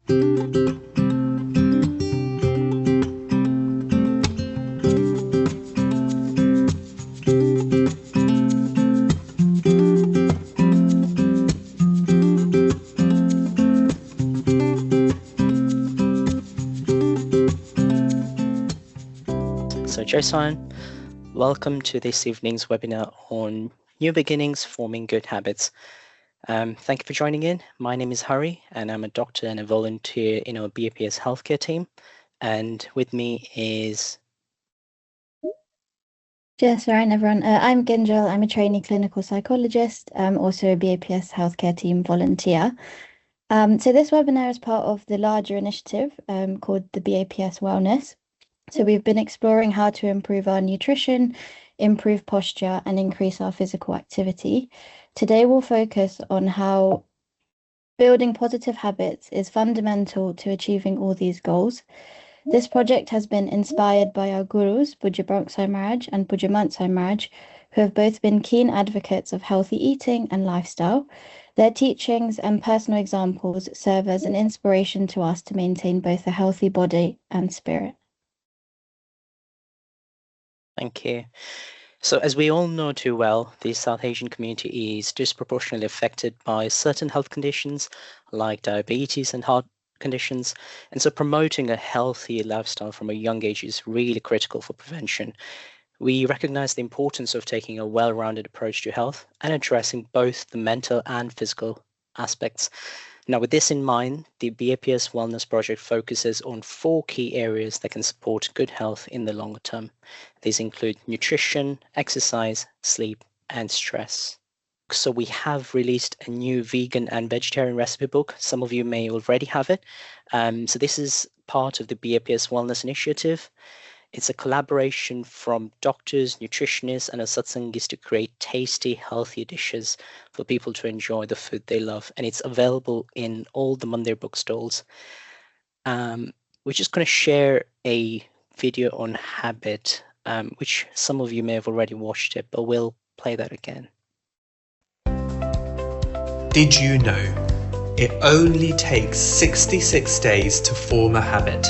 So Joseon, welcome to this evening's webinar on New Beginnings, Forming Good Habits. Thank you for joining in. My name is Hari, and I'm a doctor and a volunteer in our BAPS healthcare team. And with me is... Yes, right, everyone. I'm Ginjal. I'm a trainee clinical psychologist, also a BAPS healthcare team volunteer. So this webinar is part of the larger initiative called the BAPS wellNESS. So we've been exploring how to improve our nutrition, improve posture, and increase our physical activity. Today we'll focus on how building positive habits is fundamental to achieving all these goals. This project has been inspired by our gurus, Pujya Branksai Maharaj and Pujya Mansai Maharaj, who have both been keen advocates of healthy eating and lifestyle. Their teachings and personal examples serve as an inspiration to us to maintain both a healthy body and spirit. Thank you. So as we all know too well, the South Asian community is disproportionately affected by certain health conditions like diabetes and heart conditions. And so promoting a healthy lifestyle from a young age is really critical for prevention. We recognize the importance of taking a well-rounded approach to health and addressing both the mental and physical aspects. Now, with this in mind, the BAPS Wellness Project focuses on 4 key areas that can support good health in the longer term. These include nutrition, exercise, sleep, and stress. So we have released a new vegan and vegetarian recipe book. Some of you may already have it. So this is part of the BAPS Wellness Initiative. It's a collaboration from doctors, nutritionists, and satsangis to create tasty, healthy dishes for people to enjoy the food they love. And it's available in all the Mandir bookstalls. We're just going to share a video on habit, which some of you may have already watched it, but we'll play that again. Did you know it only takes 66 days to form a habit?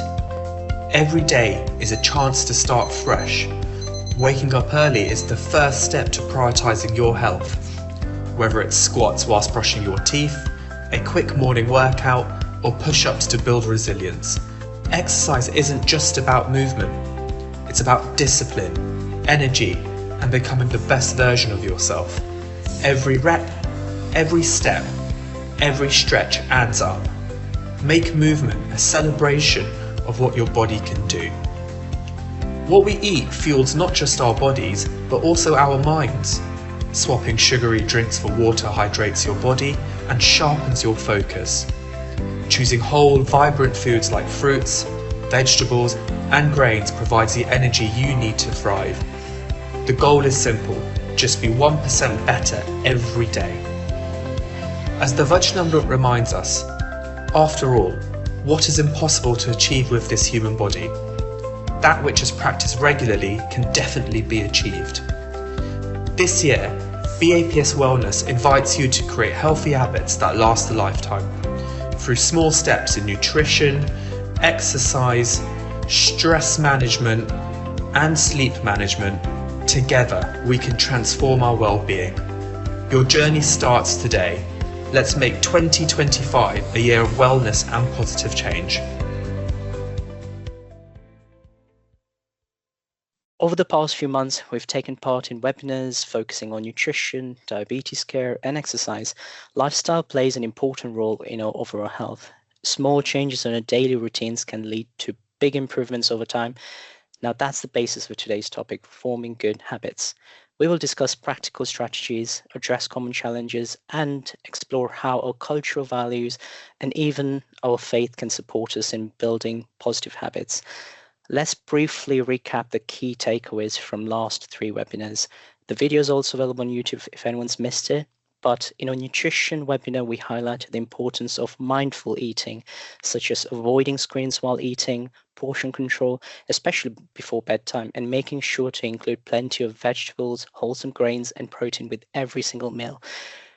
Every day is a chance to start fresh. Waking up early is the first step to prioritizing your health. Whether it's squats whilst brushing your teeth, a quick morning workout, or push-ups to build resilience, exercise isn't just about movement. It's about discipline, energy, and becoming the best version of yourself. Every rep, every step, every stretch adds up. Make movement a celebration of what your body can do. What we eat fuels not just our bodies, but also our minds. Swapping sugary drinks for water hydrates your body and sharpens your focus. Choosing whole, vibrant foods like fruits, vegetables, and grains provides the energy you need to thrive. The goal is simple, just be 1% better every day. As the Vachanamrut reminds us, after all, what is impossible to achieve with this human body? That which is practiced regularly can definitely be achieved. This year, BAPS Wellness invites you to create healthy habits that last a lifetime. Through small steps in nutrition, exercise, stress management, and sleep management, together we can transform our well-being. Your journey starts today. Let's make 2025 a year of wellness and positive change. Over the past few months, we've taken part in webinars focusing on nutrition, diabetes care, and exercise. Lifestyle plays an important role in our overall health. Small changes in our daily routines can lead to big improvements over time. Now, that's the basis for today's topic, forming good habits. We will discuss practical strategies, address common challenges, and explore how our cultural values and even our faith can support us in building positive habits. Let's briefly recap the key takeaways from last 3 webinars. The video is also available on YouTube if anyone's missed it. But in our nutrition webinar, we highlighted the importance of mindful eating, such as avoiding screens while eating, portion control, especially before bedtime, and making sure to include plenty of vegetables, wholesome grains, and protein with every single meal.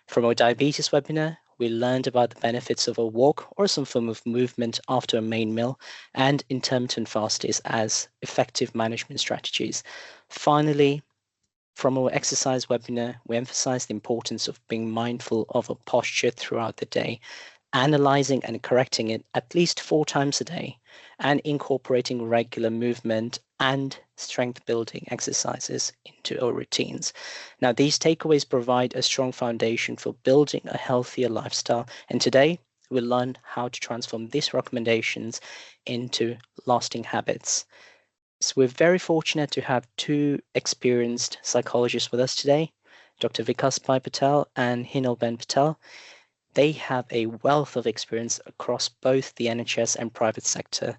From our diabetes webinar, we learned about the benefits of a walk or some form of movement after a main meal and intermittent fast days as effective management strategies. Finally, from our exercise webinar, we emphasize the importance of being mindful of a posture throughout the day, analyzing and correcting it at least 4 times a day, and incorporating regular movement and strength building exercises into our routines. Now, these takeaways provide a strong foundation for building a healthier lifestyle, and today we'll learn how to transform these recommendations into lasting habits. So we're very fortunate to have 2 experienced psychologists with us today, Dr. Vikas Patel and Hinal Patel. They have a wealth of experience across both the NHS and private sector.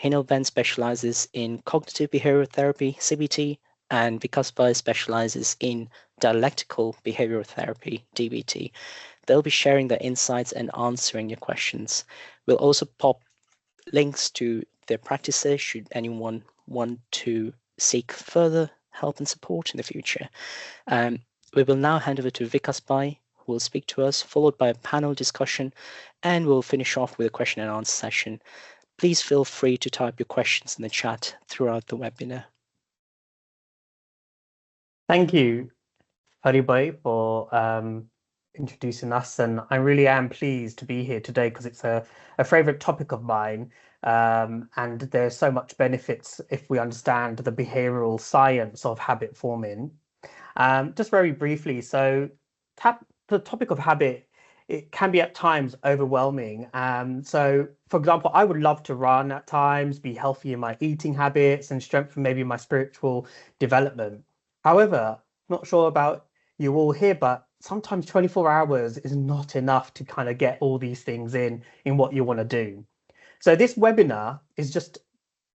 Hinal specializes in cognitive behavioral therapy, CBT, and Vikas Patel specializes in dialectical behavioral therapy, DBT. They'll be sharing their insights and answering your questions. We'll also pop links to their practices should anyone want to seek further help and support in the future. We will now hand over to Vikas Patel, who will speak to us, followed by a panel discussion, and we'll finish off with a question and answer session. Please feel free to type your questions in the chat throughout the webinar. Thank you, Haribhai, for introducing us, and I really am pleased to be here today because it's a favorite topic of mine, and there's so much benefits if we understand the behavioral science of habit forming. Just very briefly, so the topic of habit, it can be at times overwhelming. So, for example, I would love to run at times, be healthy in my eating habits and strengthen maybe my spiritual development. However, not sure about you all here, but sometimes 24 hours is not enough to kind of get all these things in what you want to do. So this webinar is just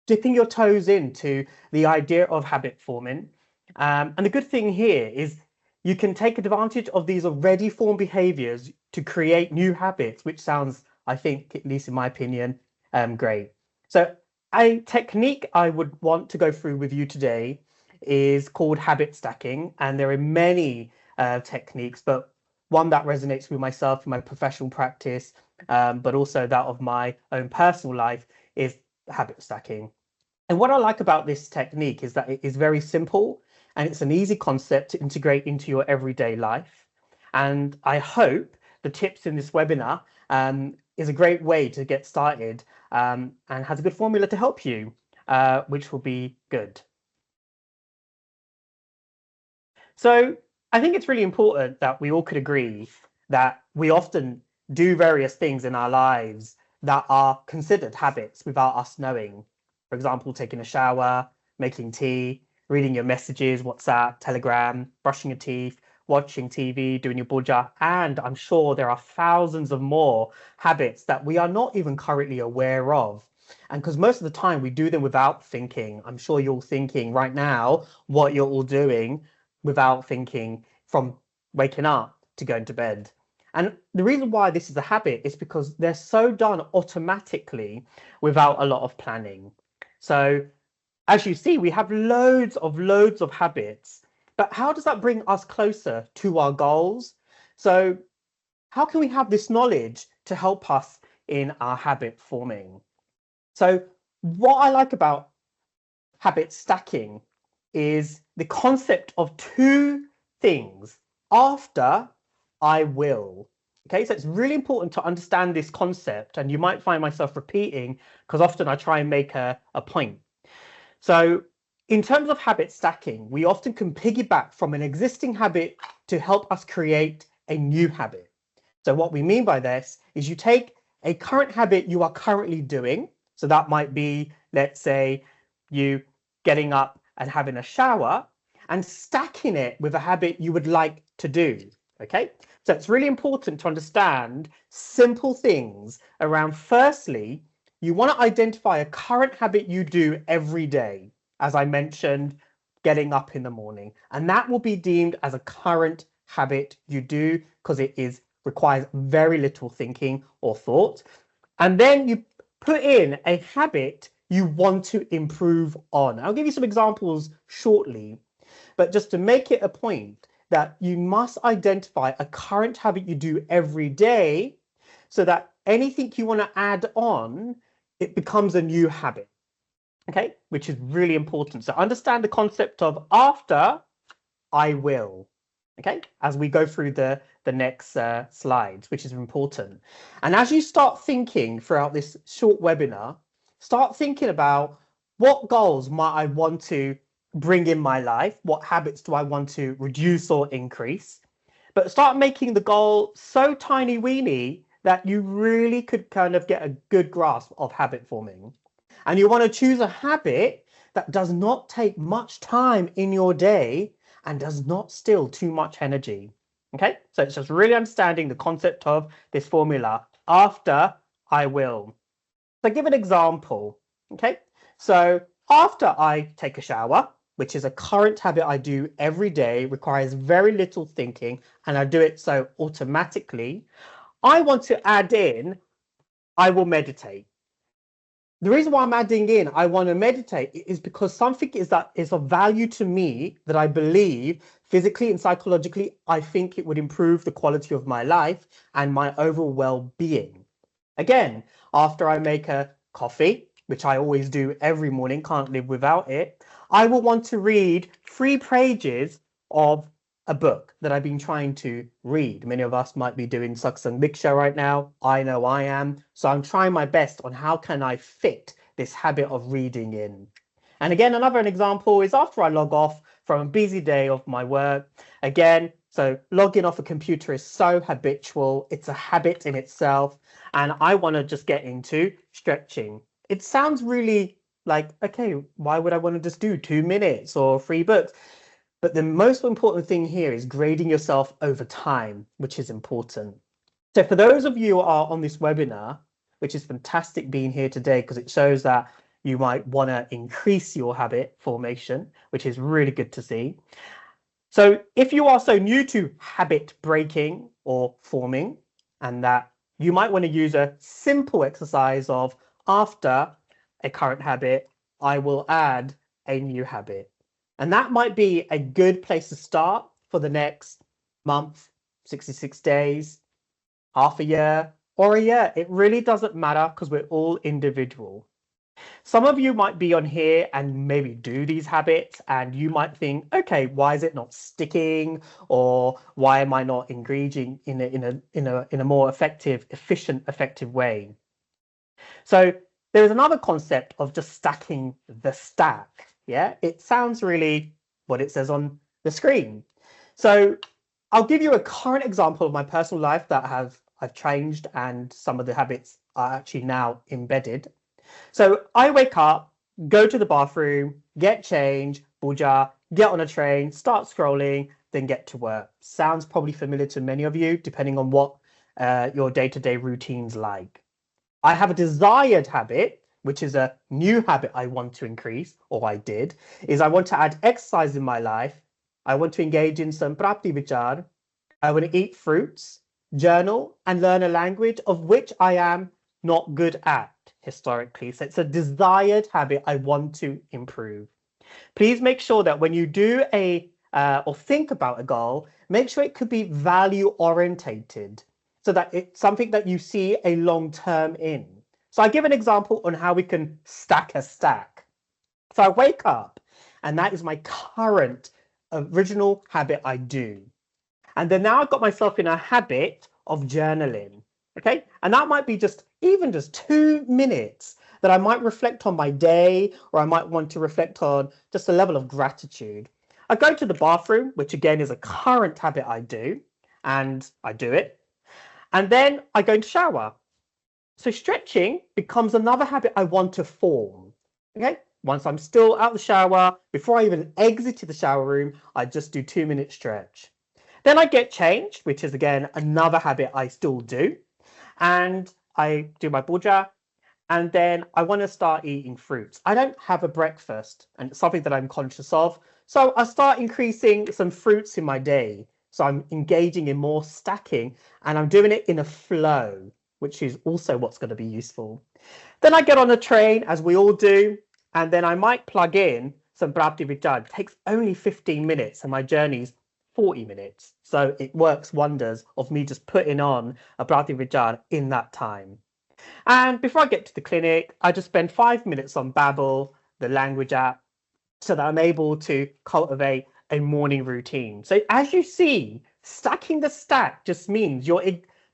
dipping your toes into the idea of habit forming. And the good thing here is you can take advantage of these already formed behaviors to create new habits, which sounds, I think, at least in my opinion, great. So a technique I would want to go through with you today is called habit stacking. And there are many techniques, but one that resonates with myself in my professional practice, but also that of my own personal life, is habit stacking. And what I like about this technique is that it is very simple and it's an easy concept to integrate into your everyday life. And I hope the tips in this webinar is a great way to get started and has a good formula to help you, which will be good. So I think it's really important that we all could agree that we often do various things in our lives that are considered habits without us knowing. For example, taking a shower, making tea, reading your messages, WhatsApp, Telegram, brushing your teeth, watching TV, doing your puja, and I'm sure there are thousands of more habits that we are not even currently aware of. And because most of the time we do them without thinking. I'm sure you're all thinking right now what you're all doing without thinking, from waking up to going to bed. And the reason why this is a habit is because they're so done automatically without a lot of planning. So as you see, we have loads of habits, but how does that bring us closer to our goals? So how can we have this knowledge to help us in our habit forming? So what I like about habit stacking is the concept of 2 things: after, I will. Okay, so it's really important to understand this concept, and you might find myself repeating because often I try and make a point. So in terms of habit stacking, we often can piggyback from an existing habit to help us create a new habit. So what we mean by this is you take a current habit you are currently doing. So that might be, let's say, you getting up and having a shower, and stacking it with a habit you would like to do. Okay, so it's really important to understand simple things around, firstly, you want to identify a current habit you do every day. As I mentioned, getting up in the morning, and that will be deemed as a current habit you do because it requires very little thinking or thought. And then you put in a habit you want to improve on. I'll give you some examples shortly, but just to make it a point that you must identify a current habit you do every day so that anything you want to add on, it becomes a new habit. Okay, which is really important. So understand the concept of after I will. Okay, as we go through the next slides, which is important. And as you start thinking throughout this short webinar, start thinking about what goals might I want to bring in my life? What habits do I want to reduce or increase? But start making the goal so tiny weeny that you really could kind of get a good grasp of habit forming. And you want to choose a habit that does not take much time in your day and does not steal too much energy. Okay, so it's just really understanding the concept of this formula after I will. So give an example. Okay, so after I take a shower, which is a current habit I do every day, requires very little thinking, and I do it so automatically, I want to add in, I will meditate. The reason why I'm adding in, I want to meditate, is because something is of value to me that I believe physically and psychologically, I think it would improve the quality of my life and my overall well-being. Again, after I make a coffee, which I always do every morning, can't live without it, I will want to read 3 pages of a book that I've been trying to read. Many of us might be doing Satsang Diksha right now. I know I am. So I'm trying my best on how can I fit this habit of reading in. And again, another example is after I log off from a busy day of my work. Again, so logging off a computer is so habitual. It's a habit in itself. And I want to just get into stretching. It sounds really like, okay, why would I want to just do 2 minutes or 3 books? But the most important thing here is grading yourself over time, which is important. So for those of you who are on this webinar, which is fantastic being here today because it shows that you might want to increase your habit formation, which is really good to see. So if you are so new to habit breaking or forming, and that you might want to use a simple exercise of after a current habit, I will add a new habit. And that might be a good place to start for the next month, 66 days, half a year, or a year. It really doesn't matter because we're all individual. Some of you might be on here and maybe do these habits and you might think, okay, why is it not sticking? Or why am I not engaging in a more efficient, effective way? So there is another concept of just stacking the stack. Yeah, it sounds really what it says on the screen. So I'll give you a current example of my personal life that I've changed and some of the habits are actually now embedded. So I wake up, go to the bathroom, get changed, puja, get on a train, start scrolling, then get to work. Sounds probably familiar to many of you, depending on what your day-to-day routine's like. I have a desired habit, which is a new habit I want to increase, or I did, is I want to add exercise in my life. I want to engage in some prapti vichar. I want to eat fruits, journal, and learn a language of which I am not good at historically. So it's a desired habit I want to improve. Please make sure that when you do or think about a goal, make sure it could be value orientated so that it's something that you see a long term in. So I give an example on how we can stack a stack. So I wake up and that is my current original habit I do. And then now I've got myself in a habit of journaling. Okay, and that might be even just 2 minutes that I might reflect on my day, or I might want to reflect on just a level of gratitude. I go to the bathroom, which again is a current habit I do, and I do it. And then I go into shower. So stretching becomes another habit I want to form. Okay, once I'm still out the shower, before I even exited the shower room, I just do 2-minute stretch. Then I get changed, which is again another habit I still do. And I do my puja, and then I want to start eating fruits. I don't have a breakfast, and it's something that I'm conscious of. So I start increasing some fruits in my day. So I'm engaging in more stacking, and I'm doing it in a flow, which is also what's going to be useful. Then I get on the train, as we all do, and then I might plug in some prapti vichar. It takes only 15 minutes, and my journey's 40 minutes. So it works wonders of me just putting on a Brati Vijay in that time. And before I get to the clinic, I just spend 5 minutes on Babbel, the language app, so that I'm able to cultivate a morning routine. So as you see, stacking the stack just means you're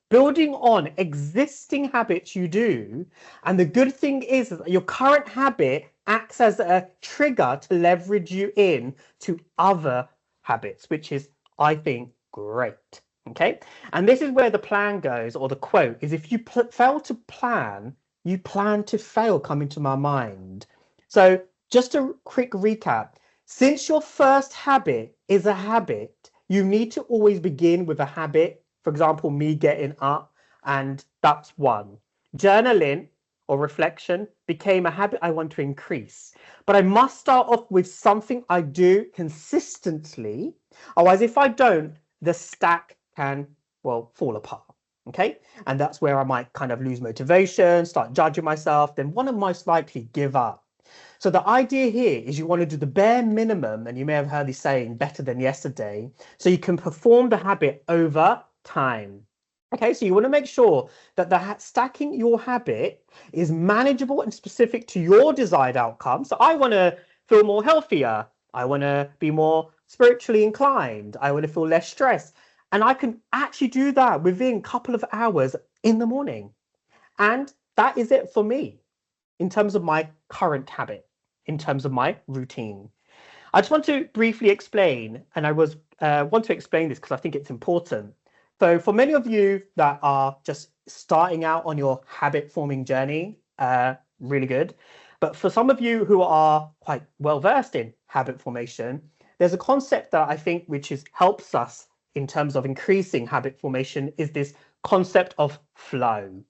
building on existing habits you do. And the good thing is that your current habit acts as a trigger to leverage you in to other habits, which is, I think, great. Okay. And this is where the plan goes, or the quote is, if you fail to plan, you plan to fail, come into my mind. So just a quick recap. Since your first habit is a habit, you need to always begin with a habit. For example, me getting up, and that's one. Journaling or reflection became a habit I want to increase. But I must start off with something I do consistently. Otherwise, if I don't, the stack can, well, fall apart. Okay. And that's where I might kind of lose motivation, start judging myself, then one of most likely give up. So the idea here is you want to do the bare minimum, and you may have heard the saying, better than yesterday, so you can perform the habit over time. Okay, so you want to make sure that the stacking your habit is manageable and specific to your desired outcome. So I want to feel more healthier. I want to be more spiritually inclined. I want to feel less stressed. And I can actually do that within a couple of hours in the morning. And that is it for me in terms of my current habit, in terms of my routine. I just want to briefly explain, and I want to explain this because I think it's important. So for many of you that are just starting out on your habit forming journey, really good. But for some of you who are quite well versed in habit formation, there's a concept that I think which helps us in terms of increasing habit formation, is this concept of flow.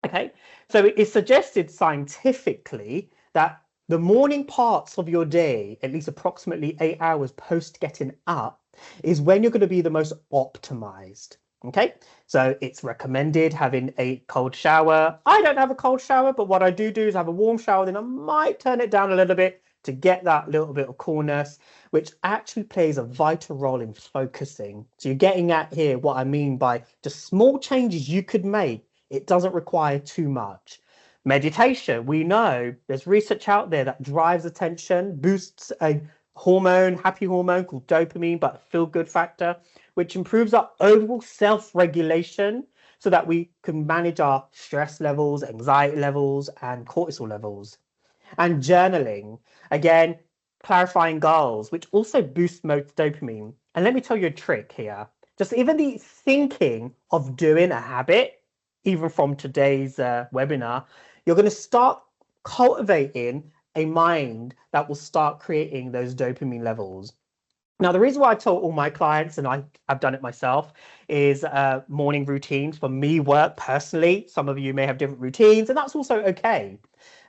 Okay, so it is suggested scientifically that the morning parts of your day, at least approximately 8 hours post getting up, is when you're going to be the most optimized. Okay, so it's recommended having a cold shower. I don't have a cold shower, but what I do is have a warm shower, then I might turn it down a little bit to get that little bit of coolness, which actually plays a vital role in focusing. So you're getting at here what I mean by just small changes you could make. It doesn't require too much. Meditation, we know there's research out there that drives attention, boosts a hormone, happy hormone called dopamine, but feel-good factor, which improves our overall self-regulation so that we can manage our stress levels, anxiety levels, and cortisol levels. And journaling, again, clarifying goals, which also boosts dopamine. And let me tell you a trick here. Just even the thinking of doing a habit, even from today's webinar, you're going to start cultivating a mind that will start creating those dopamine levels. Now, the reason why I tell all my clients, and I've done it myself, is morning routines for me work personally. Some of you may have different routines, and that's also okay.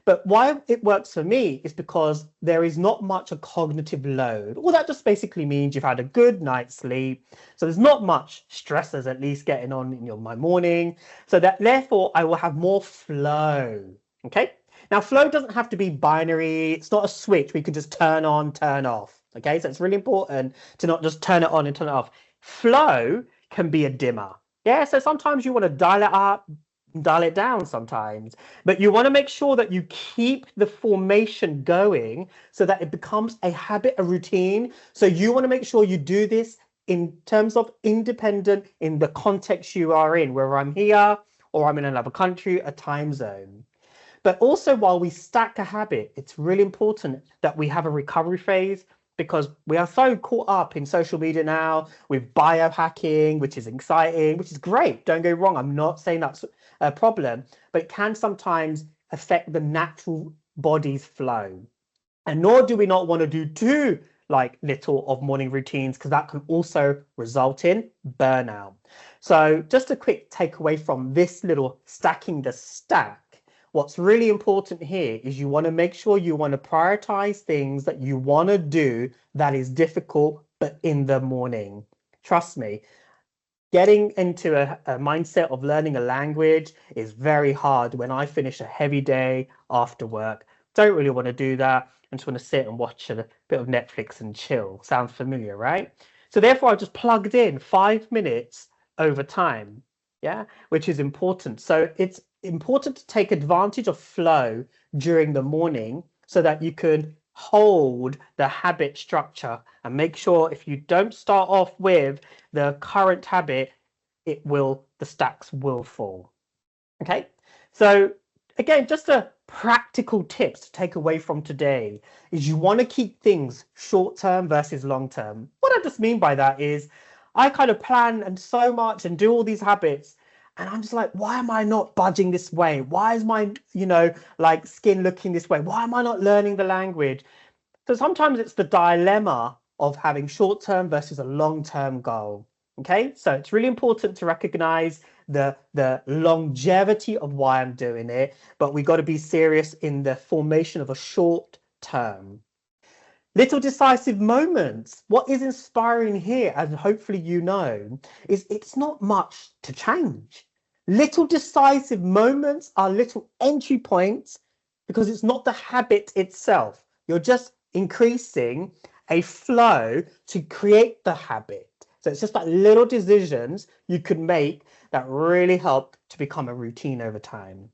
But why it works for me is because there is not much a cognitive load. Well, that just basically means you've had a good night's sleep. So there's not much stressors at least getting on in my morning. So that therefore I will have more flow. Okay. Now, flow doesn't have to be binary. It's not a switch we can just turn on, turn off. Okay. So it's really important to not just turn it on and turn it off. Flow can be a dimmer. Yeah. So sometimes you want to dial it up, dial it down sometimes, but you want to make sure that you keep the formation going so that it becomes a habit, a routine. So you want to make sure you do this in terms of independent in the context you are in, whether I'm here or I'm in another country, a time zone. But also while we stack a habit, it's really important that we have a recovery phase, because we are so caught up in social media now with biohacking, which is exciting, which is great. Don't get me wrong. I'm not saying that's a problem, but it can sometimes affect the natural body's flow. And nor do we not want to do too little of morning routines, because that can also result in burnout. So just a quick takeaway from this little stacking the stack. What's really important here is you want to make sure you want to prioritize things that you want to do that is difficult, but in the morning. Trust me, getting into a mindset of learning a language is very hard when I finish a heavy day after work. Don't really want to do that. I just want to sit and watch a bit of Netflix and chill. Sounds familiar, right? So therefore, I just plugged in 5 minutes over time, yeah, which is important. So it's important to take advantage of flow during the morning so that you can hold the habit structure and make sure if you don't start off with the current habit, the stacks will fall. Okay, so again, just a practical tips to take away from today is you want to keep things short term versus long term. What I just mean by that is I kind of plan and so much and do all these habits, and I'm just like, why am I not budging this way? Why is my, like skin looking this way? Why am I not learning the language? So sometimes it's the dilemma of having short term versus a long term goal. Okay, so it's really important to recognize the longevity of why I'm doing it, but we got to be serious in the formation of a short term. Little decisive moments. What is inspiring here, and hopefully you know, is it's not much to change. Little decisive moments are little entry points because it's not the habit itself. You're just increasing a flow to create the habit. So it's just like little decisions you could make that really help to become a routine over time.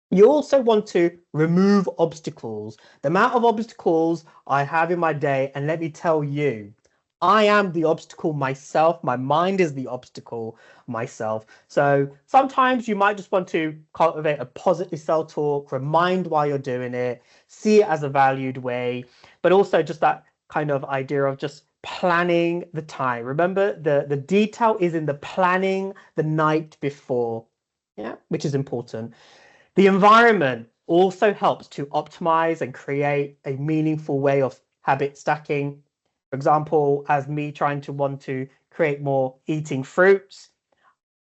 You also want to remove obstacles. The amount of obstacles I have in my day, and let me tell you, I am the obstacle myself. My mind is the obstacle myself. So sometimes you might just want to cultivate a positive self-talk, remind why you're doing it, see it as a valued way, but also just that kind of idea of just planning the time. Remember, the detail is in the planning the night before, yeah, which is important. The environment also helps to optimize and create a meaningful way of habit stacking. For example, as me trying to want to create more eating fruits,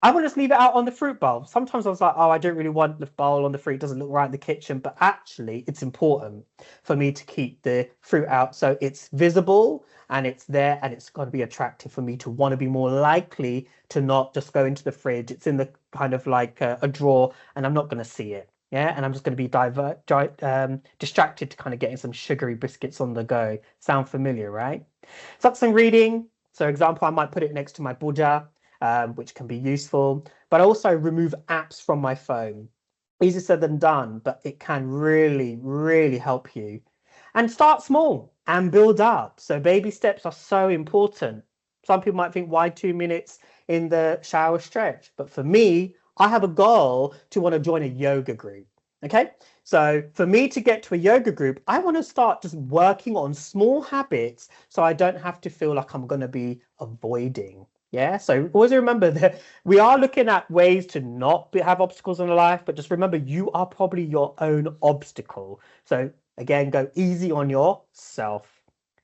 I would just leave it out on the fruit bowl. Sometimes I was like, oh, I don't really want the bowl on the fruit. It doesn't look right in the kitchen. But actually, it's important for me to keep the fruit out so it's visible and it's there and it's got to be attractive for me to want to be more likely to not just go into the fridge. It's in the kind of like a drawer and I'm not going to see it. Yeah, and I'm just going to be distracted to kind of getting some sugary biscuits on the go. Sound familiar, right? Something reading. So example, I might put it next to my buja. Which can be useful, but also remove apps from my phone. Easier said than done, but it can really, really help you. And start small and build up. So baby steps are so important. Some people might think, why 2 minutes in the shower stretch? But for me, I have a goal to want to join a yoga group. Okay, so for me to get to a yoga group, I want to start just working on small habits so I don't have to feel like I'm going to be avoiding. Yeah, so always remember that we are looking at ways to not have obstacles in life, but just remember you are probably your own obstacle. So again, go easy on yourself.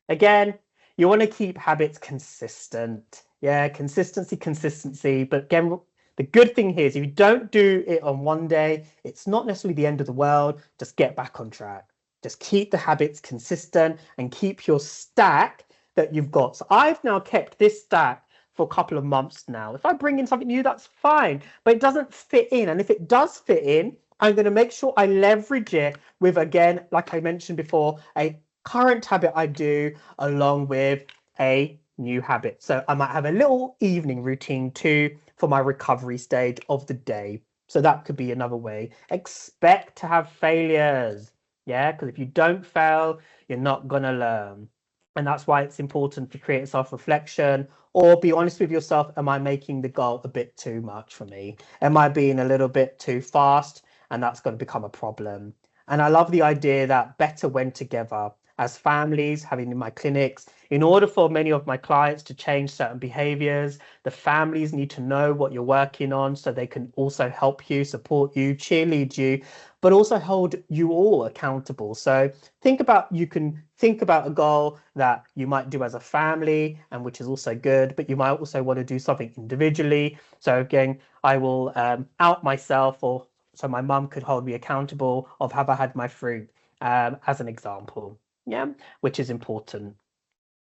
Again, you want to keep habits consistent. Yeah, consistency. But again, the good thing here is if you don't do it on one day, it's not necessarily the end of the world. Just get back on track. Just keep the habits consistent and keep your stack that you've got. So I've now kept this stack for a couple of months now. If I bring in something new, that's fine, but it doesn't fit in. And if it does fit in, I'm going to make sure I leverage it with, again, like I mentioned before, a current habit I do along with a new habit. So I might have a little evening routine too for my recovery stage of the day. So that could be another way. Expect to have failures. Yeah, because if you don't fail, you're not going to learn. And that's why it's important to create self-reflection or be honest with yourself. Am I making the goal a bit too much for me? Am I being a little bit too fast? And that's going to become a problem. And I love the idea that better when together as families, having in my clinics, in order for many of my clients to change certain behaviors, the families need to know what you're working on so they can also help you, support you, cheerlead you, but also hold you all accountable. So you can think about a goal that you might do as a family, and which is also good, but you might also want to do something individually. So again, I will out myself, or so my mum could hold me accountable of have I had my fruit, as an example. Yeah, which is important.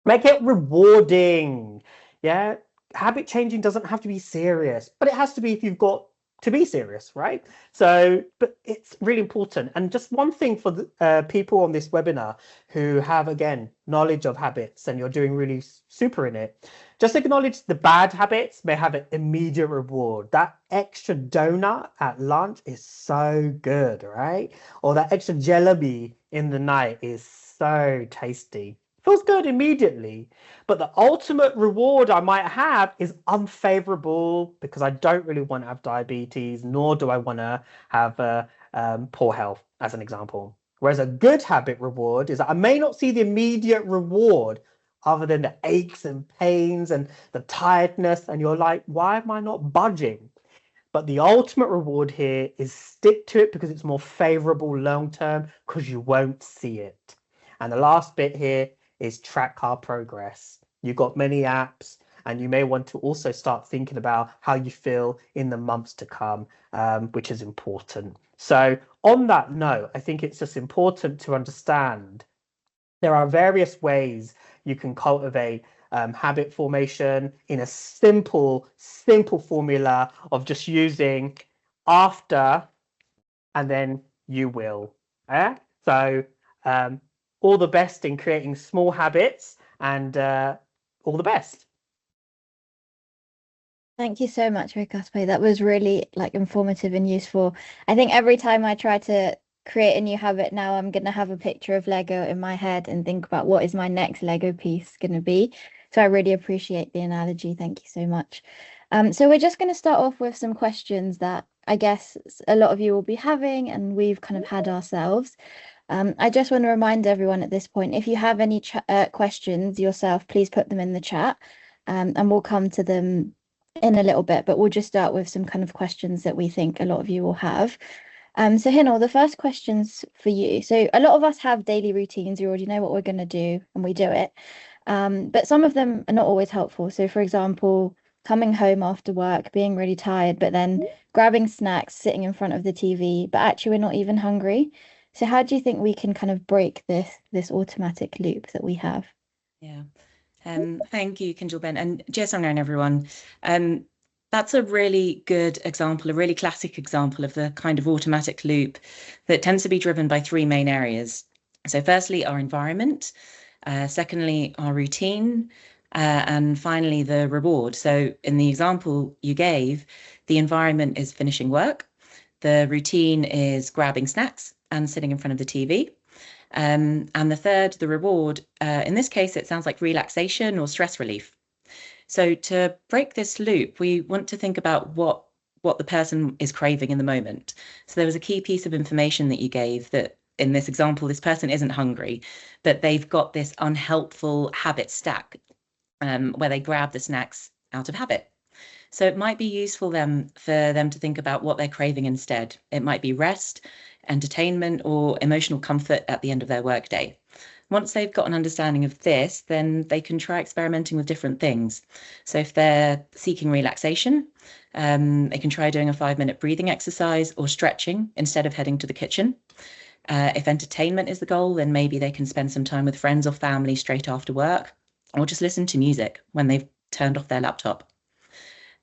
Make it rewarding. Yeah, habit changing doesn't have to be serious, but it has to be if you've got to be serious, right? So, but it's really important. And just one thing for the people on this webinar who have, again, knowledge of habits and you're doing really super in it, just acknowledge the bad habits may have an immediate reward. That extra donut at lunch is so good, right? Or that extra jalebi in the night is so tasty. Feels good immediately, but the ultimate reward I might have is unfavorable because I don't really want to have diabetes, nor do I want to have poor health, as an example. Whereas a good habit reward is that I may not see the immediate reward other than the aches and pains and the tiredness, and you're like, why am I not budging? But the ultimate reward here is stick to it because it's more favorable long term because you won't see it. And the last bit here is track our progress. You've got many apps, and you may want to also start thinking about how you feel in the months to come, which is important. So on that note, I think it's just important to understand there are various ways you can cultivate habit formation in a simple formula of just using after and then you will. Yeah? So all the best in creating small habits, and all the best. Thank you so much, Vikas Patel. That was really informative and useful. I think every time I try to create a new habit now, I'm going to have a picture of Lego in my head and think about what is my next Lego piece going to be. So I really appreciate the analogy. Thank you so much. So we're just going to start off with some questions that I guess a lot of you will be having and we've kind of had ourselves. I just want to remind everyone at this point, if you have any questions yourself, please put them in the chat, and we'll come to them in a little bit, but we'll just start with some kind of questions that we think a lot of you will have. So Hinal, the first question's for you. So a lot of us have daily routines. We already know what we're going to do and we do it. But some of them are not always helpful. So for example, coming home after work, being really tired, but then grabbing snacks, sitting in front of the TV, but actually we're not even hungry. So how do you think we can kind of break this automatic loop that we have? Yeah. Thank you, Kinjal Ben, and Jesong everyone. That's a really good example, a really classic example of the kind of automatic loop that tends to be driven by three main areas. So firstly, our environment, secondly, our routine, and finally, the reward. So in the example you gave, the environment is finishing work, the routine is grabbing snacks and sitting in front of the TV. And the third, the reward, in this case, it sounds like relaxation or stress relief. So to break this loop, we want to think about what the person is craving in the moment. So there was a key piece of information that you gave that in this example, this person isn't hungry, but they've got this unhelpful habit stack where they grab the snacks out of habit. So it might be useful then for them to think about what they're craving instead. It might be rest, entertainment, or emotional comfort at the end of their workday. Once they've got an understanding of this, then they can try experimenting with different things. So if they're seeking relaxation, they can try doing a 5-minute breathing exercise or stretching instead of heading to the kitchen. If entertainment is the goal, then maybe they can spend some time with friends or family straight after work, or just listen to music when they've turned off their laptop.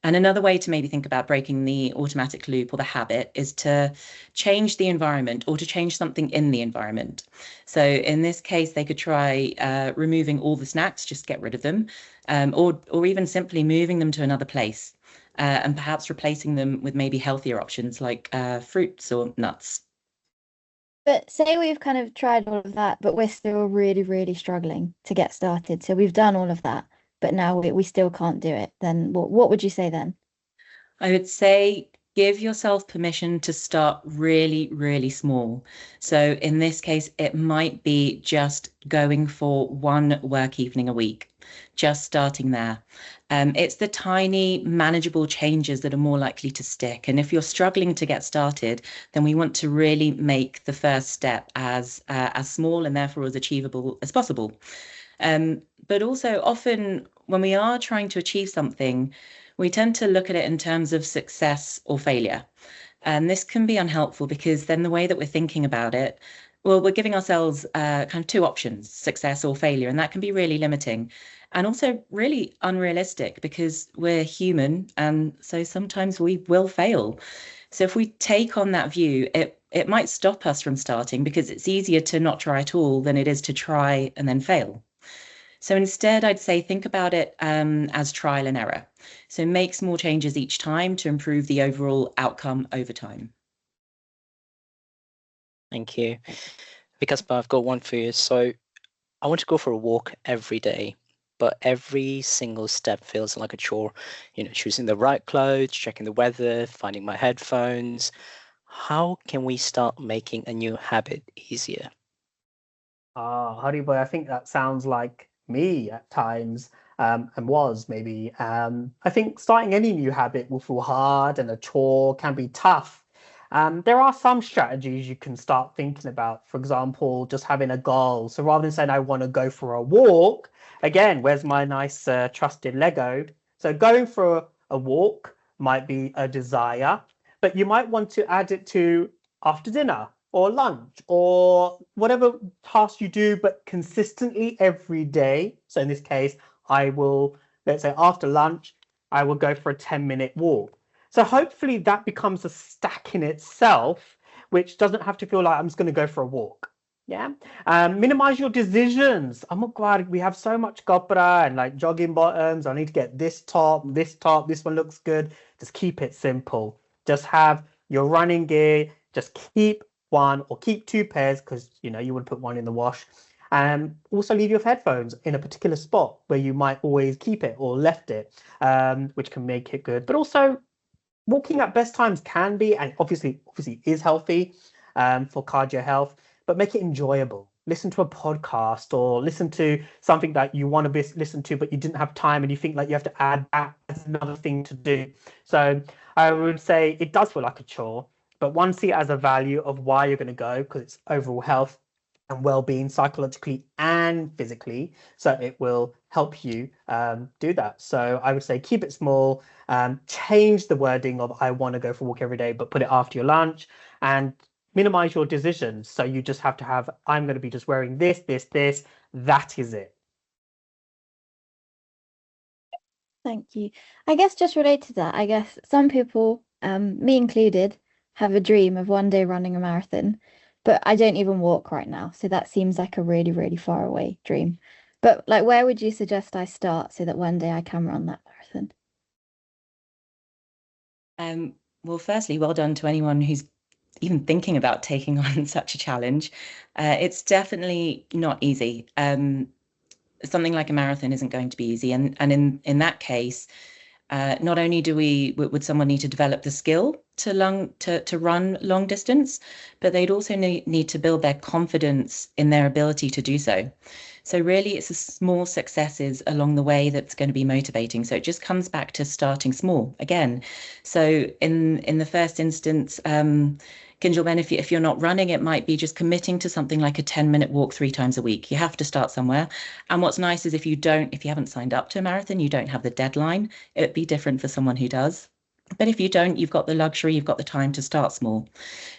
And another way to maybe think about breaking the automatic loop or the habit is to change the environment or to change something in the environment. So in this case, they could try removing all the snacks, just get rid of them, or even simply moving them to another place and perhaps replacing them with maybe healthier options like fruits or nuts. But say we've kind of tried all of that, but we're still really, really struggling to get started. So we've done all of that, but now we still can't do it. Then what would you say then? I would say give yourself permission to start really, really small. So in this case, it might be just going for one work evening a week, just starting there. It's the tiny, manageable changes that are more likely to stick. And if you're struggling to get started, then we want to really make the first step as small and therefore as achievable as possible. But also often when we are trying to achieve something, we tend to look at it in terms of success or failure. And this can be unhelpful because then the way that we're thinking about it well, we're giving ourselves kind of two options, success or failure, and that can be really limiting and also really unrealistic because we're human, and so sometimes we will fail. So if we take on that view, it might stop us from starting because it's easier to not try at all than it is to try and then fail. So instead, I'd say think about it as trial and error. So make small changes each time to improve the overall outcome over time. Thank you. Because I've got one for you. So I want to go for a walk every day, but every single step feels like a chore. Choosing the right clothes, checking the weather, finding my headphones. How can we start making a new habit easier? Honey boy, I think that sounds like me at times, and was maybe. I think starting any new habit will feel hard and a chore can be tough. There are some strategies you can start thinking about. For example, just having a goal. So rather than saying I want to go for a walk, again, where's my nice trusted Lego? So going for a walk might be a desire, but you might want to add it to after dinner or lunch or whatever task you do, but consistently every day. So in this case, let's say after lunch, I will go for a 10-minute walk. So hopefully that becomes a stack in itself, which doesn't have to feel like I'm just going to go for a walk. Yeah. Minimize your decisions. Oh my God, we have so much copra and like jogging bottoms. I need to get this top, this one looks good. Just keep it simple. Just have your running gear. Just keep one or keep two pairs because you would put one in the wash. Also leave your headphones in a particular spot where you might always keep it or left it, which can make it good. But also walking at best times can be, and obviously is healthy for cardio health, but make it enjoyable. Listen to a podcast or listen to something that you want to listen to, but you didn't have time and you think like you have to add that as another thing to do. So I would say it does feel like a chore, but one, see it as a value of why you're going to go, because it's overall health and well-being psychologically and physically. So it will help you do that. So I would say keep it small, change the wording of I want to go for a walk every day, but put it after your lunch, and minimize your decisions. So you just have to have, I'm going to be just wearing this, that is it. Thank you. I guess just related to that, I guess some people, me included, have a dream of one day running a marathon, but I don't even walk right now. So that seems like a really, really far away dream. But like, where would you suggest I start so that one day I can run that marathon? Well, firstly, well done to anyone who's even thinking about taking on such a challenge. It's definitely not easy. Something like a marathon isn't going to be easy. And in that case, not only would someone need to develop the skill to run long distance, but they'd also need to build their confidence in their ability to do so. So really, it's the small successes along the way that's going to be motivating. So it just comes back to starting small again. So in the first instance, Kinjal Ben, if you're not running, it might be just committing to something like a 10-minute walk 3 times a week. You have to start somewhere. And what's nice is if you haven't signed up to a marathon, you don't have the deadline. It'd be different for someone who does. But if you don't, you've got the luxury, you've got the time to start small.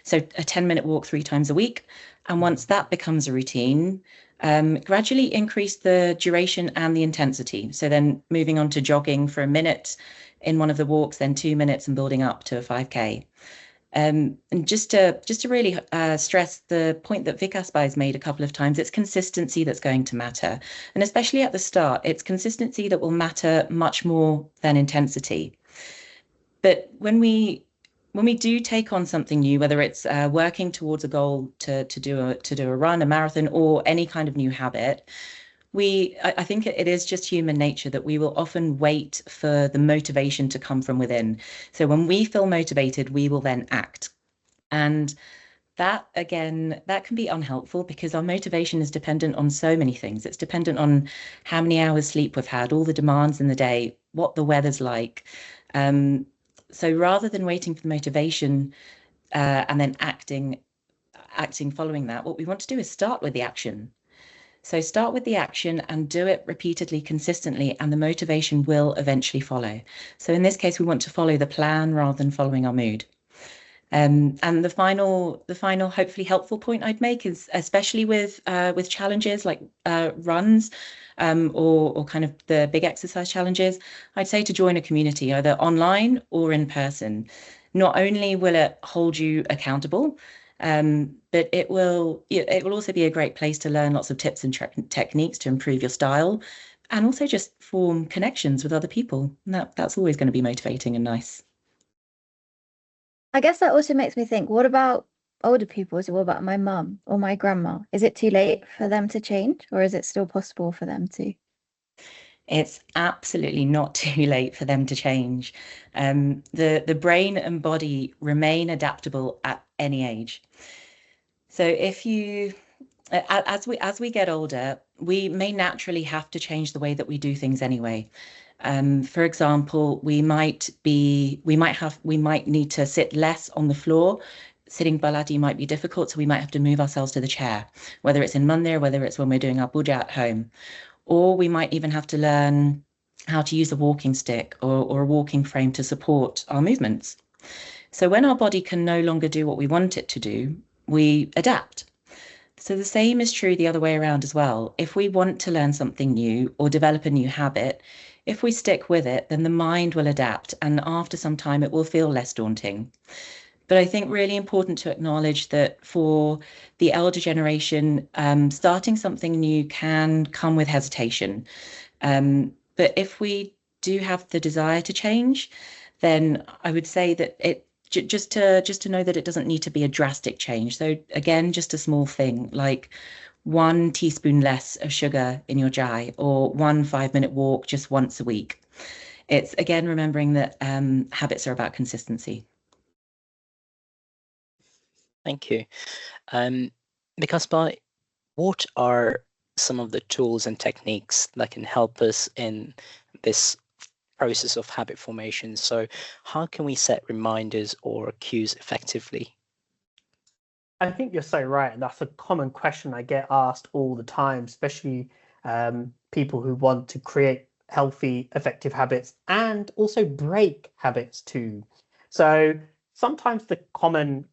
So a 10-minute walk 3 times a week. And once that becomes a routine, gradually increase the duration and the intensity. So then moving on to jogging for a minute in one of the walks, then 2 minutes and building up to a 5K. And just to really stress the point that Vikas has made a couple of times, it's consistency that's going to matter. And especially at the start, it's consistency that will matter much more than intensity. But when we do take on something new, whether it's working towards a goal to do a run, a marathon, or any kind of new habit, I think it is just human nature that we will often wait for the motivation to come from within. So when we feel motivated, we will then act. And that, again, that can be unhelpful because our motivation is dependent on so many things. It's dependent on how many hours sleep we've had, all the demands in the day, what the weather's like. So rather than waiting for the motivation and then acting following that, what we want to do is start with the action. So start with the action and do it repeatedly, consistently, and the motivation will eventually follow. So in this case, we want to follow the plan rather than following our mood. And the final hopefully helpful point I'd make is, especially with challenges like runs or kind of the big exercise challenges, I'd say to join a community either online or in person. Not only will it hold you accountable, but it will also be a great place to learn lots of tips and techniques to improve your style, and also just form connections with other people. And that's always going to be motivating and nice. I guess that also makes me think, what about older people? So what about my mum or my grandma? Is it too late for them to change, or is it still possible for them to? It's absolutely not too late for them to change. The brain and body remain adaptable at any age. So as we get older, we may naturally have to change the way that we do things anyway. For example, we might need to sit less on the floor. Sitting baladi might be difficult, so we might have to move ourselves to the chair, whether it's in mandir, whether it's when we're doing our puja at home. Or we might even have to learn how to use a walking stick or a walking frame to support our movements. So when our body can no longer do what we want it to do, we adapt. So the same is true the other way around as well. If we want to learn something new or develop a new habit, if we stick with it, then the mind will adapt, and after some time it will feel less daunting. But I think really important to acknowledge that for the elder generation, starting something new can come with hesitation. But if we do have the desire to change, then I would say that just to know that it doesn't need to be a drastic change. So again, just a small thing like 1 teaspoon less of sugar in your chai, or 1 5-minute walk just once a week. It's again remembering that habits are about consistency. Thank you. Vikas, what are some of the tools and techniques that can help us in this process of habit formation? So how can we set reminders or cues effectively? I think you're so right. And that's a common question I get asked all the time, especially people who want to create healthy, effective habits and also break habits too. So sometimes the common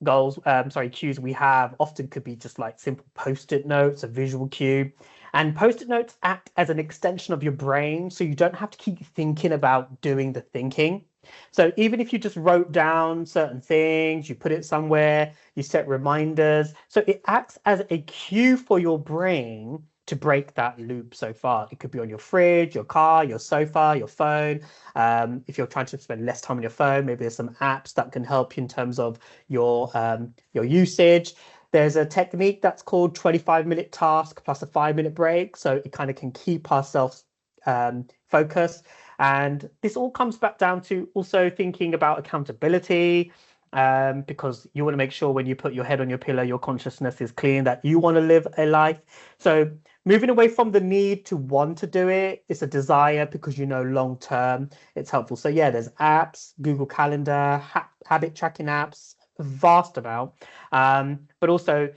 cues we have often could be just like simple post-it notes, a visual cue. And post-it notes act as an extension of your brain, so you don't have to keep thinking about doing the thinking. So even if you just wrote down certain things, you put it somewhere, you set reminders. So it acts as a cue for your brain to break that loop so far. It could be on your fridge, your car, your sofa, your phone. If you're trying to spend less time on your phone, maybe there's some apps that can help you in terms of your usage. There's a technique that's called 25-minute task plus a 5-minute break. So it kind of can keep ourselves focused. And this all comes back down to also thinking about accountability, because you want to make sure when you put your head on your pillow, your consciousness is clean, that you want to live a life. So moving away from the need to want to do it, it's a desire because you know long term it's helpful. So yeah, there's apps, Google Calendar, habit tracking apps, a vast amount, but also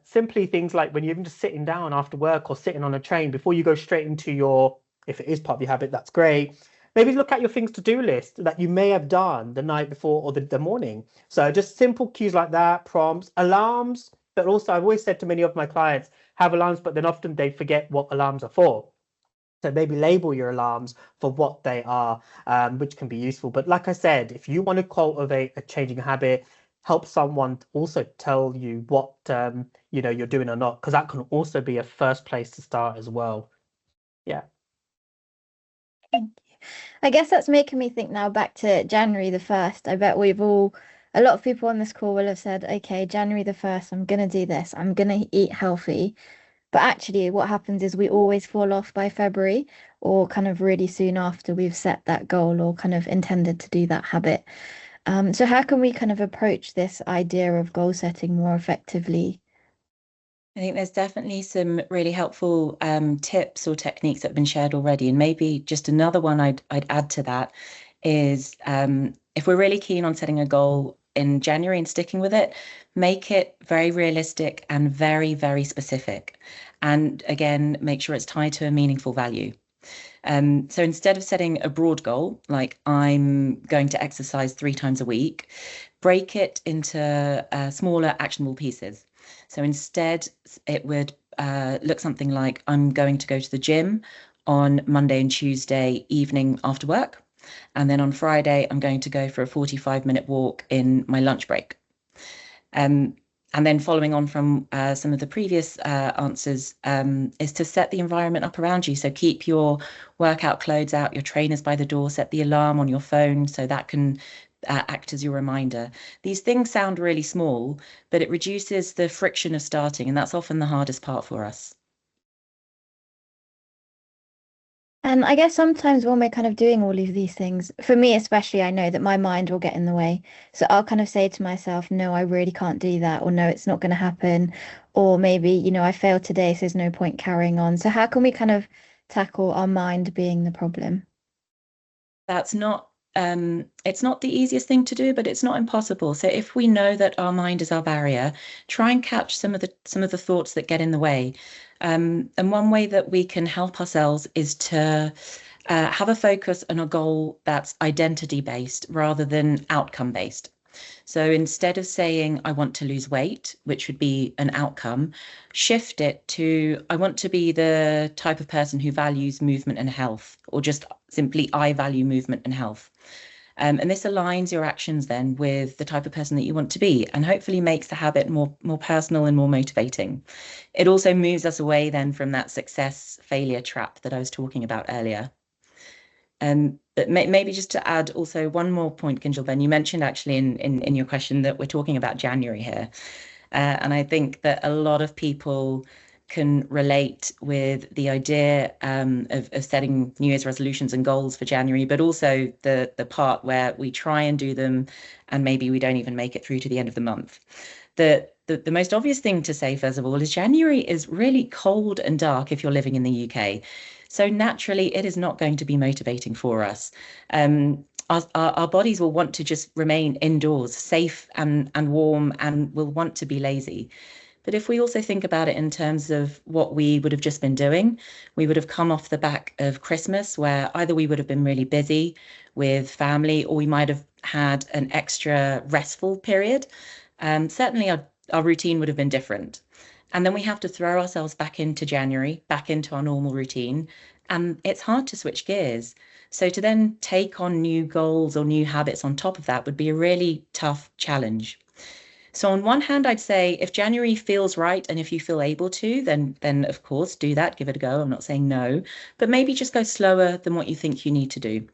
simply things like when you're even just sitting down after work or sitting on a train before you go straight into your, if it is part of your habit, that's great. Maybe look at your things to do list that you may have done the night before or the morning. So just simple cues like that, prompts, alarms. But also I've always said to many of my clients, have alarms, but then often they forget what alarms are for. So maybe label your alarms for what they are, which can be useful. But like I said, if you want to cultivate a changing habit, help someone also tell you what you're doing or not, because that can also be a first place to start as well. Yeah. Thank you. I guess that's making me think now back to January the 1st. I bet a lot of people on this call will have said, okay, January the 1st, I'm going to do this. I'm going to eat healthy. But actually what happens is we always fall off by February, or kind of really soon after we've set that goal or kind of intended to do that habit. So how can we kind of approach this idea of goal setting more effectively? I think there's definitely some really helpful tips or techniques that have been shared already. And maybe just another one I'd add to that is if we're really keen on setting a goal in January and sticking with it, make it very realistic and very, very specific. And again, make sure it's tied to a meaningful value. So instead of setting a broad goal, like I'm going to exercise 3 times a week, break it into smaller actionable pieces. So instead, it would look something like, I'm going to go to the gym on Monday and Tuesday evening after work. And then on Friday, I'm going to go for a 45-minute walk in my lunch break. And then following on from some of the previous answers is to set the environment up around you. So keep your workout clothes out, your trainers by the door, set the alarm on your phone so that can act as your reminder. These things sound really small, but it reduces the friction of starting, and that's often the hardest part for us. And I guess sometimes when we're kind of doing all of these things, for me especially, I know that my mind will get in the way. So I'll kind of say to myself, no, I really can't do that, or no, it's not going to happen. Or maybe, you know, I failed today, so there's no point carrying on. So how can we kind of tackle our mind being the problem? That's not it's not the easiest thing to do, but it's not impossible. So if we know that our mind is our barrier, try and catch some of the thoughts that get in the way. And one way that we can help ourselves is to have a focus on a goal that's identity based rather than outcome based. So instead of saying, I want to lose weight, which would be an outcome, shift it to, I want to be the type of person who values movement and health, or just simply, I value movement and health. And this aligns your actions then with the type of person that you want to be, and hopefully makes the habit more personal and more motivating. It also moves us away then from that success failure trap that I was talking about earlier. But maybe just to add also one more point, Kinjal, you mentioned actually in your question that we're talking about January here. And I think that a lot of people can relate with the idea of setting New Year's resolutions and goals for January, but also the part where we try and do them and maybe we don't even make it through to the end of the month. The most obvious thing to say, first of all, is January is really cold and dark if you're living in the UK. So naturally, it is not going to be motivating for us. Our bodies will want to just remain indoors, safe and warm, and will want to be lazy. But if we also think about it in terms of what we would have just been doing, we would have come off the back of Christmas, where either we would have been really busy with family, or we might have had an extra restful period. Certainly our routine would have been different. And then we have to throw ourselves back into January, back into our normal routine. And it's hard to switch gears. So to then take on new goals or new habits on top of that would be a really tough challenge. So on one hand, I'd say if January feels right and if you feel able to, then of course do that, give it a go. I'm not saying no, but maybe just go slower than what you think you need to do.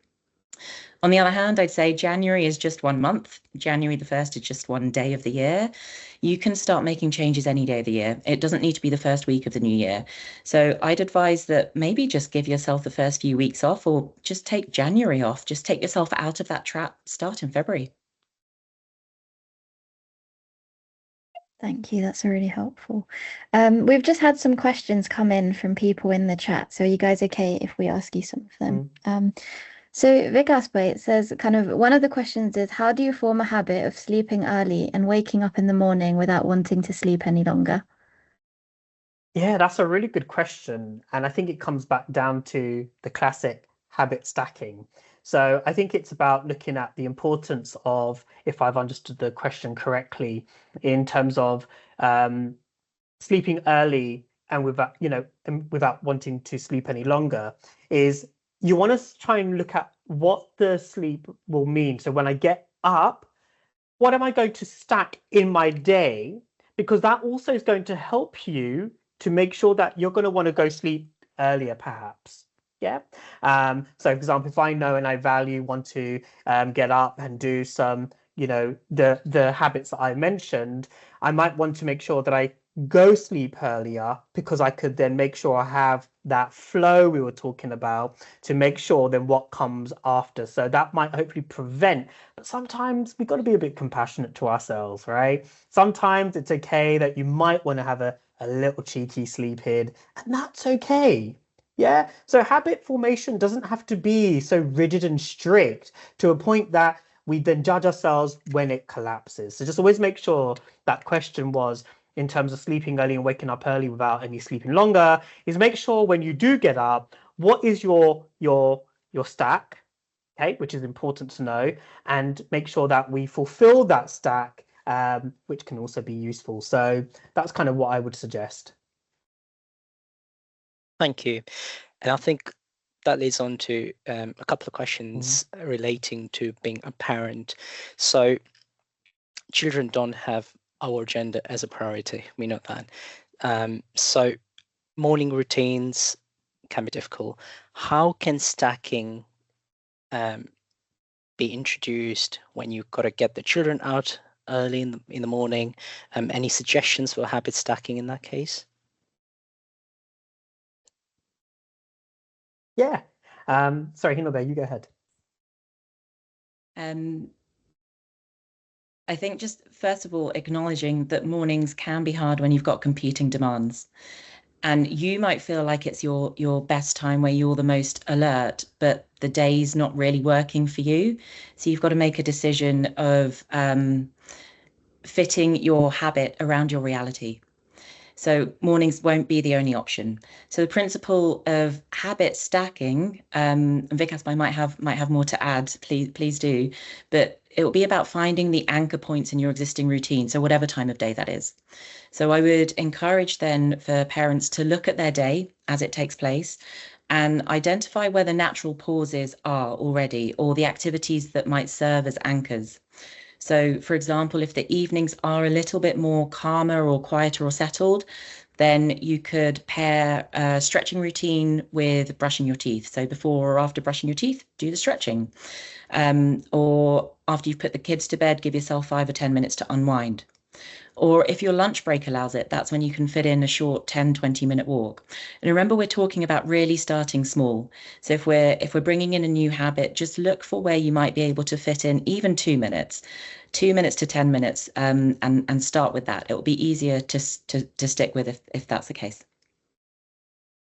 On the other hand, I'd say January is just 1 month. January the 1st is just one day of the year. You can start making changes any day of the year. It doesn't need to be the first week of the new year. So I'd advise that maybe just give yourself the first few weeks off, or just take January off. Just take yourself out of that trap. Start in February. Thank you. That's really helpful. We've just had some questions come in from people in the chat. So are you guys okay if we ask you some of them? So Vikas Patel says, kind of one of the questions is, how do you form a habit of sleeping early and waking up in the morning without wanting to sleep any longer? Yeah, that's a really good question. And I think it comes back down to the classic habit stacking. So I think it's about looking at the importance of, if I've understood the question correctly, in terms of sleeping early and without wanting to sleep any longer, is you want to try and look at what the sleep will mean. So when I get up, what am I going to stack in my day? Because that also is going to help you to make sure that you're going to want to go sleep earlier, perhaps. Yeah. So for example, if I know and I want to get up and do some, the habits that I mentioned, I might want to make sure that I go sleep earlier, because I could then make sure I have that flow we were talking about to make sure then what comes after. So that might hopefully prevent, but sometimes we've got to be a bit compassionate to ourselves, right? Sometimes it's okay that you might want to have a little cheeky sleep in, and that's okay. Yeah. So habit formation doesn't have to be so rigid and strict to a point that we then judge ourselves when it collapses. So just always make sure that question was, in terms of sleeping early and waking up early without any sleeping longer, is make sure when you do get up, what is your stack? okay, which is important to know, and make sure that we fulfill that stack, which can also be useful. So that's kind of what I would suggest. Thank you. And I think that leads on to a couple of questions relating to being a parent. So children don't have our gender as a priority. We know that. So morning routines can be difficult. How can stacking be introduced when you've got to get the children out early in the morning? Any suggestions for habit stacking in that case? Yeah. Sorry, Hinal, you go ahead. I think just first of all, acknowledging that mornings can be hard when you've got competing demands. And you might feel like it's your best time where you're the most alert, but the day's not really working for you. So you've got to make a decision of fitting your habit around your reality. So mornings won't be the only option. So the principle of habit stacking, and Vikas, I might have more to add. Please do, but it will be about finding the anchor points in your existing routine. So whatever time of day that is. So I would encourage then for parents to look at their day as it takes place and identify where the natural pauses are already, or the activities that might serve as anchors. So, for example, if the evenings are a little bit more calmer or quieter or settled, then you could pair a stretching routine with brushing your teeth. So before or after brushing your teeth, do the stretching. Or after you've put the kids to bed, give yourself 5 or 10 minutes to unwind. Or if your lunch break allows it, that's when you can fit in a short 10, 20-minute walk. And remember, we're talking about really starting small. So if we're bringing in a new habit, just look for where you might be able to fit in even 2 minutes, 2 minutes to 10 minutes, and start with that. It will be easier to stick with if that's the case.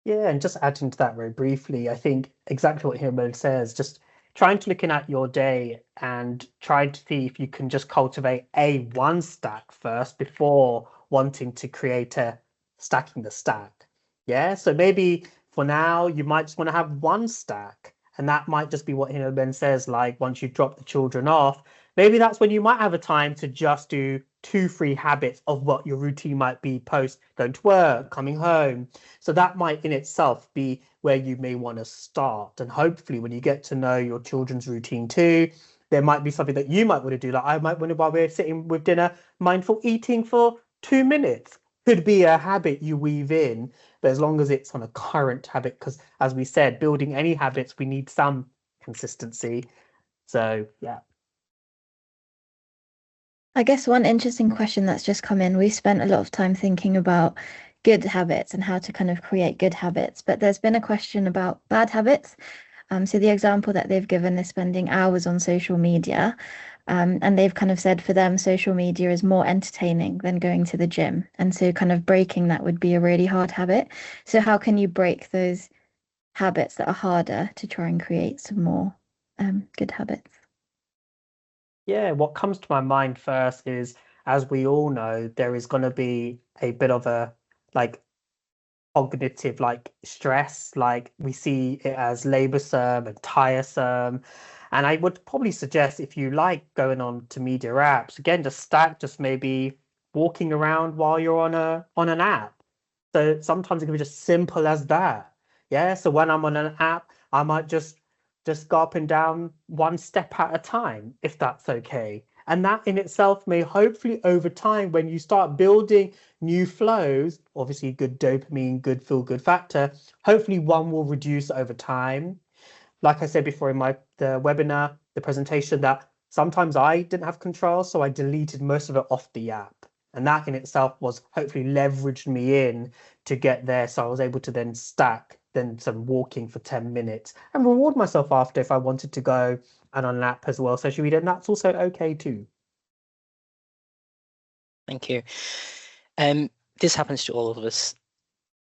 Yeah, and just adding to that very briefly, I think exactly what Hinal says, just trying to looking at your day and trying to see if you can just cultivate one stack first before wanting to create a stacking the stack. Yeah, so maybe for now you might just want to have one stack, and that might just be what Hinal says, like once you drop the children off, maybe that's when you might have a time to just do 2-3 habits of what your routine might be post going to work, coming home. So that might in itself be where you may want to start. And hopefully when you get to know your children's routine too, there might be something that you might want to do. Like I might want to, while we're sitting with dinner, mindful eating for 2 minutes. Could be a habit you weave in, but as long as it's on a current habit, because as we said, building any habits, we need some consistency. So yeah. I guess one interesting question that's just come in, we've spent a lot of time thinking about good habits and how to kind of create good habits, but there's been a question about bad habits. So the example that they've given is spending hours on social media. And they've kind of said for them, social media is more entertaining than going to the gym. And so kind of breaking that would be a really hard habit. So how can you break those habits that are harder to try and create some more good habits? Yeah, what comes to my mind first is, as we all know, there is going to be a bit of a like cognitive stress. Like we see it as laborsome and tiresome. And I would probably suggest if you like going on to media apps, again, just maybe walking around while you're on an app. So sometimes it can be just simple as that. Yeah. So when I'm on an app, I might just go up and down one step at a time, if that's okay. And that in itself may hopefully over time, when you start building new flows, obviously good dopamine, good feel good factor, hopefully one will reduce over time. Like I said before in the webinar, the presentation, that sometimes I didn't have control, so I deleted most of it off the app. And that in itself was hopefully leveraged me in to get there. So I was able to then stack then some walking for 10 minutes and reward myself after if I wanted to go and on an app as well. So should we do, and that's also okay too. Thank you. This happens to all of us.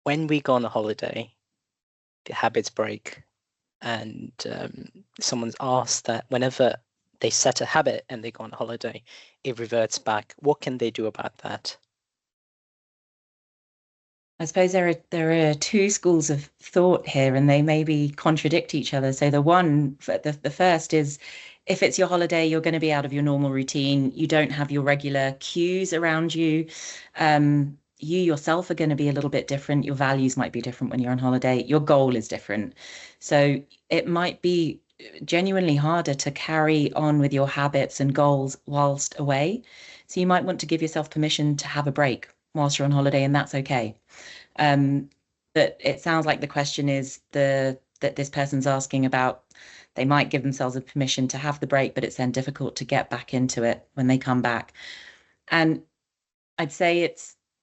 When we go on a holiday, the habits break, and someone's asked that whenever they set a habit and they go on a holiday, it reverts back. What can they do about that? I suppose there are two schools of thought here, and they maybe contradict each other. So the first is, if it's your holiday, you're going to be out of your normal routine. You don't have your regular cues around you. You yourself are going to be a little bit different. Your values might be different when you're on holiday. Your goal is different. So it might be genuinely harder to carry on with your habits and goals whilst away. So you might want to give yourself permission to have a break whilst you're on holiday, and that's okay. But it sounds like the question is that this person's asking about, they might give themselves a permission to have the break, but it's then difficult to get back into it when they come back. And I'd say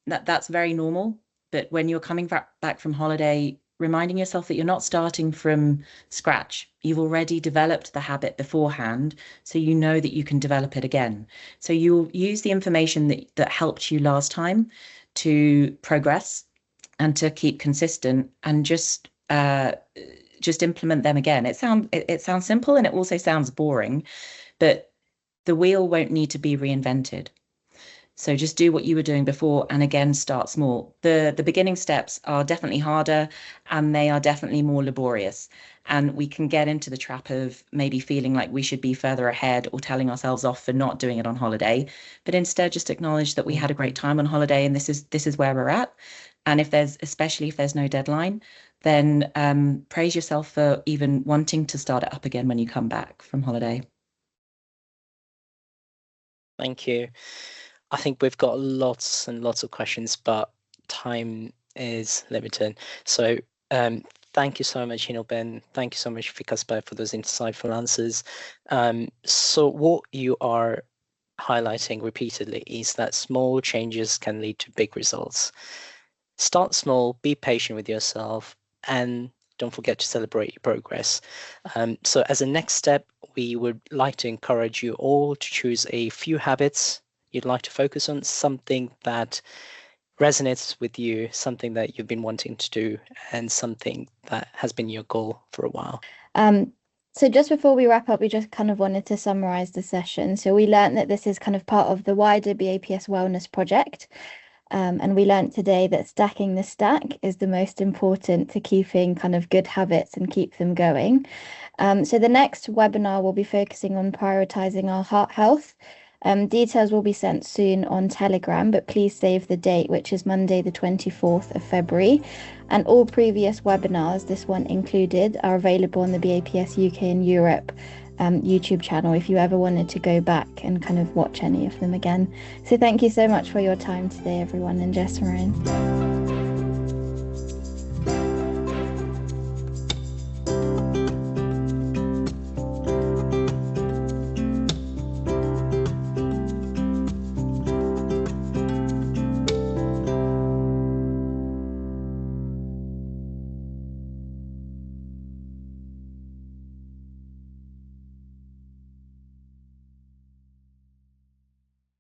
that's very normal. But when you're coming back from holiday, reminding yourself that you're not starting from scratch. You've already developed the habit beforehand, so you know that you can develop it again. So you'll use the information that helped you last time to progress and to keep consistent, and just implement them again. It sounds simple, and it also sounds boring, but the wheel won't need to be reinvented. So just do what you were doing before, and again, start small. The beginning steps are definitely harder, and they are definitely more laborious. And we can get into the trap of maybe feeling like we should be further ahead, or telling ourselves off for not doing it on holiday. But instead, just acknowledge that we had a great time on holiday, and this is where we're at. And especially if there's no deadline, then praise yourself for even wanting to start it up again when you come back from holiday. Thank you. I think we've got lots and lots of questions, but time is limited. So thank you so much, Hinal Ben. Thank you so much, Vikas Patel, for those insightful answers. So what you are highlighting repeatedly is that small changes can lead to big results. Start small, be patient with yourself, and don't forget to celebrate your progress. So as a next step, we would like to encourage you all to choose a few habits you'd like to focus on, something that resonates with you, something that you've been wanting to do, and something that has been your goal for a while. So just before we wrap up, we just kind of wanted to summarize the session. So we learned that this is kind of part of the wider BAPS wellness project. And we learned today that stacking the stack is the most important to keeping kind of good habits and keep them going. So the next webinar will be focusing on prioritizing our heart health. Details will be sent soon on Telegram, but please save the date, which is Monday, the 24th of February. And all previous webinars, this one included, are available on the BAPS UK and Europe YouTube channel if you ever wanted to go back and kind of watch any of them again. So thank you so much for your time today, everyone, and Jess Moran.